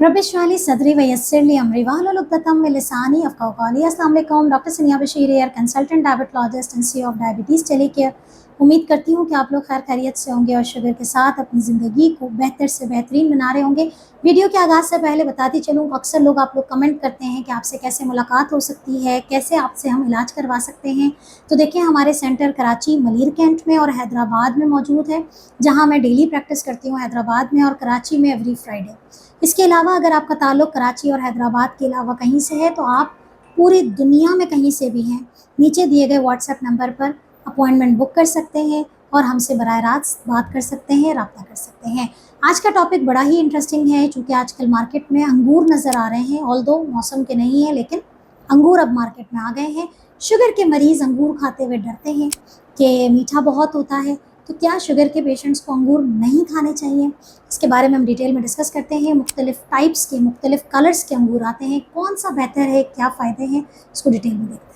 Rubbish वाली सदरी वयस्सरली अमरी वाहलुल व लिसानी अफ़क़ाहु क़ौली। अस्सलाम वालेकुम, doctor Sania Bashir here consultant diabetologist and C of diabetes Telecare. उम्मीद करती हूँ कि आप लोग खैर खैरियत से होंगे और शुगर के साथ अपनी ज़िंदगी को बेहतर से बेहतरीन बना रहे होंगे। वीडियो के आगाज़ से पहले बताती चलूँ, अक्सर लोग आप लोग कमेंट करते हैं कि आपसे कैसे मुलाकात हो सकती है, कैसे आपसे हम इलाज करवा सकते हैं। तो देखिए, हमारे सेंटर कराची मलीर कैंट में और हैदराबाद में मौजूद है, जहाँ मैं डेली प्रैक्टिस करती हूँ हैदराबाद में, और कराची में एवरी फ्राइडे। इसके अलावा अगर आपका ताल्लुक़ कराची और हैदराबाद के अलावा कहीं से है, तो आप पूरी दुनिया में कहीं से भी हैं, नीचे दिए गए व्हाट्सएप नंबर पर अपॉइंटमेंट बुक कर सकते हैं और हमसे बराह रास्त बात कर सकते हैं, रब्ता कर सकते हैं। आज का टॉपिक बड़ा ही इंटरेस्टिंग है, चूँकि आजकल मार्केट में अंगूर नज़र आ रहे हैं, ऑल्दो मौसम के नहीं है, लेकिन अंगूर अब मार्केट में आ गए हैं। शुगर के मरीज़ अंगूर खाते हुए डरते हैं कि मीठा बहुत होता है, तो क्या शुगर के पेशेंट्स को अंगूर नहीं खाने चाहिए? इसके बारे में हम डिटेल में डिस्कस करते हैं। मुख्तलिफ टाइप्स के, मुख्तलिफ कलर्स के अंगूर आते हैं, कौन सा बेहतर है, क्या फ़ायदे हैं, इसको डिटेल में देखते हैं।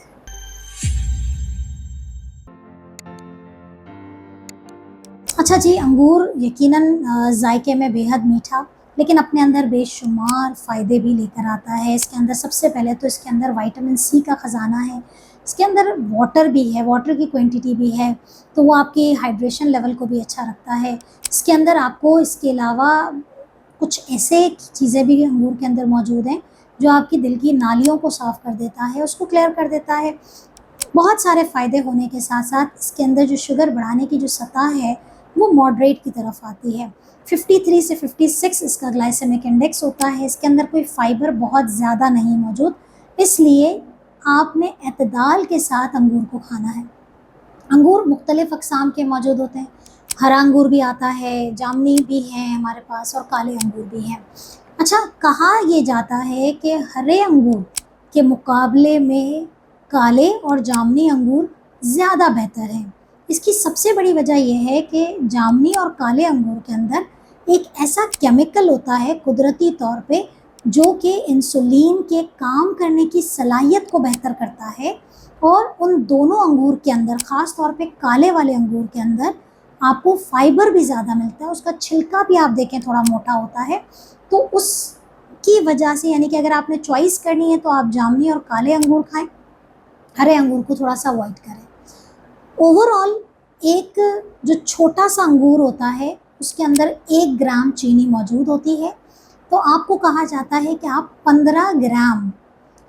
अच्छा जी, अंगूर यकीनन जायके में बेहद मीठा, लेकिन अपने अंदर बेशुमार फ़ायदे भी लेकर आता है। इसके अंदर सबसे पहले तो इसके अंदर विटामिन सी का ख़जाना है। इसके अंदर वाटर भी है, वाटर की क्वांटिटी भी है, तो वो आपकी हाइड्रेशन लेवल को भी अच्छा रखता है। इसके अंदर आपको इसके अलावा कुछ ऐसे चीज़ें भी अंगूर के अंदर मौजूद हैं, जो आपकी दिल की नालियों को साफ़ कर देता है, उसको क्लियर कर देता है। बहुत सारे फ़ायदे होने के साथ-साथ इसके अंदर जो शुगर बढ़ाने की जो सतह है, वो मॉडरेट की तरफ आती है। 53 से 56 इसका ग्लाइसेमिक इंडेक्स होता है। इसके अंदर कोई फ़ाइबर बहुत ज़्यादा नहीं मौजूद, इसलिए आपने एतदाल के साथ अंगूर को खाना है। अंगूर मुख्तलिफ़ अक़साम के मौजूद होते हैं। हरा अंगूर भी आता है, जामुनी भी हैं हमारे पास, और काले अंगूर भी हैं। अच्छा, कहा ये जाता है कि हरे अंगूर के मुकाबले में काले और जामुनी अंगूर ज़्यादा बेहतर हैं। इसकी सबसे बड़ी वजह ये है कि जामुनी और काले अंगूर के अंदर एक ऐसा केमिकल होता है कुदरती तौर पे, जो कि इंसुलिन के काम करने की सलाहियत को बेहतर करता है, और उन दोनों अंगूर के अंदर, ख़ास तौर पे काले वाले अंगूर के अंदर, आपको फ़ाइबर भी ज़्यादा मिलता है। उसका छिलका भी आप देखें थोड़ा मोटा होता है, तो उसकी वजह से, यानी कि अगर आपने चॉइस करनी है तो आप जामुनी और काले अंगूर खाएँ, हरे अंगूर को थोड़ा सा अवॉइड करें। ओवरऑल एक जो छोटा-सा अंगूर होता है, उसके अंदर 1 ग्राम चीनी मौजूद होती है, तो आपको कहा जाता है कि आप 15 ग्राम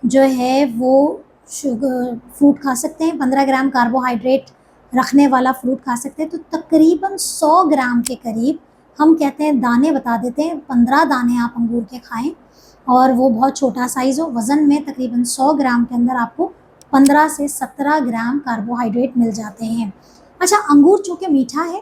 जो है वो फ्रूट खा सकते हैं, 15 ग्राम कार्बोहाइड्रेट रखने वाला फ्रूट खा सकते हैं। तो तकरीबन 100 ग्राम के करीब, हम कहते हैं दाने बता देते हैं, 15 दाने आप अंगूर के खाएँ, और वो बहुत छोटा साइज़ हो। वज़न में तकरीबन 100 ग्राम के अंदर आपको 15 से 17 ग्राम कार्बोहाइड्रेट मिल जाते हैं। अच्छा, अंगूर चूँकि मीठा है,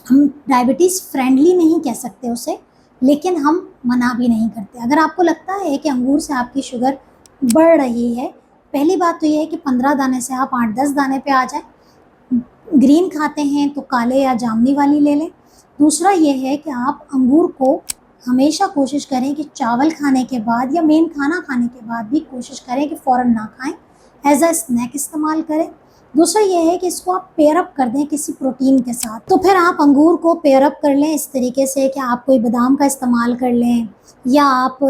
हम डायबिटीज़ फ्रेंडली नहीं कह सकते उसे, लेकिन हम मना भी नहीं करते। अगर आपको लगता है कि अंगूर से आपकी शुगर बढ़ रही है, पहली बात तो ये है कि 15 दाने से आप 8-10 दाने पे आ जाएँ। ग्रीन खाते हैं तो काले या जामुनी वाली ले लें। दूसरा ये है कि आप अंगूर को हमेशा कोशिश करें कि चावल खाने के बाद या मेन खाना खाने के बाद भी कोशिश करें कि फ़ौरन ना खाएँ, एज़ अ स्नैक इस्तेमाल करें। दूसरा ये है कि इसको आप पेयर अप कर दें किसी प्रोटीन के साथ। तो फिर आप अंगूर को पेयर अप कर लें इस तरीके से कि आप कोई बादाम का इस्तेमाल कर लें, या आप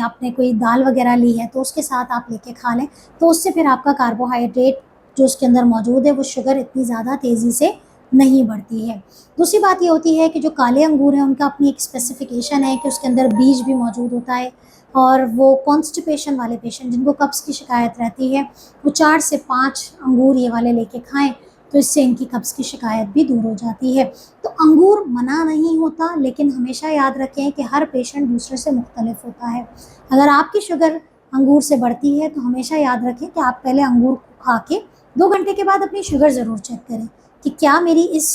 आपने कोई दाल वग़ैरह ली है तो उसके साथ आप लेके खा लें। तो उससे फिर आपका कार्बोहाइड्रेट जो उसके अंदर मौजूद है, वो शुगर इतनी ज़्यादा तेज़ी से नहीं बढ़ती है। दूसरी बात ये होती है कि जो काले अंगूर हैं, उनका अपनी एक स्पेसिफ़िकेशन है कि उसके अंदर बीज भी मौजूद होता है, और वो कॉन्स्टिपेशन वाले पेशेंट जिनको कब्ज़ की शिकायत रहती है, वो 4 से 5 अंगूर ये वाले लेके खाएँ, तो इससे इनकी कब्ज़ की शिकायत भी दूर हो जाती है। तो अंगूर मना नहीं होता, लेकिन हमेशा याद रखें कि हर पेशेंट दूसरे से मुख्तलिफ होता है। अगर आपकी शुगर अंगूर से बढ़ती है, तो हमेशा याद रखें कि आप पहले अंगूर को खा के 2 घंटे के बाद अपनी शुगर ज़रूर चेक करें कि क्या मेरी इस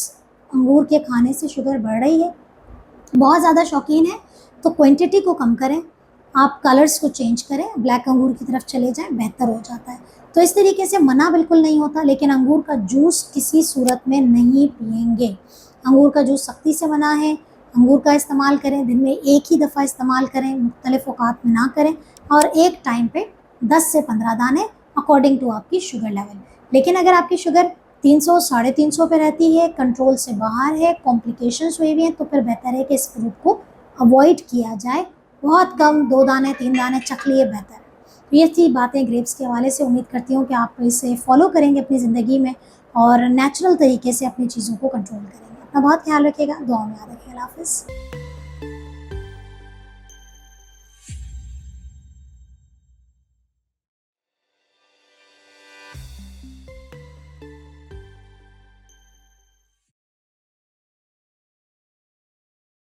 अंगूर के खाने से शुगर बढ़ रही है। बहुत ज़्यादा शौकीन है तो क्वांटिटी को कम करें, आप कलर्स को चेंज करें, ब्लैक अंगूर की तरफ चले जाएँ, बेहतर हो जाता है। तो इस तरीके से मना बिल्कुल नहीं होता, लेकिन अंगूर का जूस किसी सूरत में नहीं पिएंगे। अंगूर का जूस सख्ती से मना है। अंगूर का इस्तेमाल करें, दिन में 1 ही दफ़ा इस्तेमाल करें, मुख्तलिफ़ औक़ात में ना करें, और एक टाइम पे 10 से 15 दाने अकॉर्डिंग टू आपकी शुगर लेवल। लेकिन अगर आपकी शुगर 300 साढ़े 300 पे रहती है, कंट्रोल से बाहर है, कॉम्प्लिकेशंस हुई हुई हैं, तो फिर बेहतर है कि इस फ्रूट को अवॉइड किया जाए बहुत कम 2 दाने 3 दाने चख लिए बेहतर है। तो ये थी बातें ग्रेप्स के हवाले से। उम्मीद करती हूँ कि आप इसे फ़ॉलो करेंगे अपनी ज़िंदगी में और नेचुरल तरीके से अपनी चीज़ों को कंट्रोल करेंगे। अपना बहुत ख़्याल रखिएगा, दुआओं में याद रखिएगा। अल्लाह हाफ़िज़।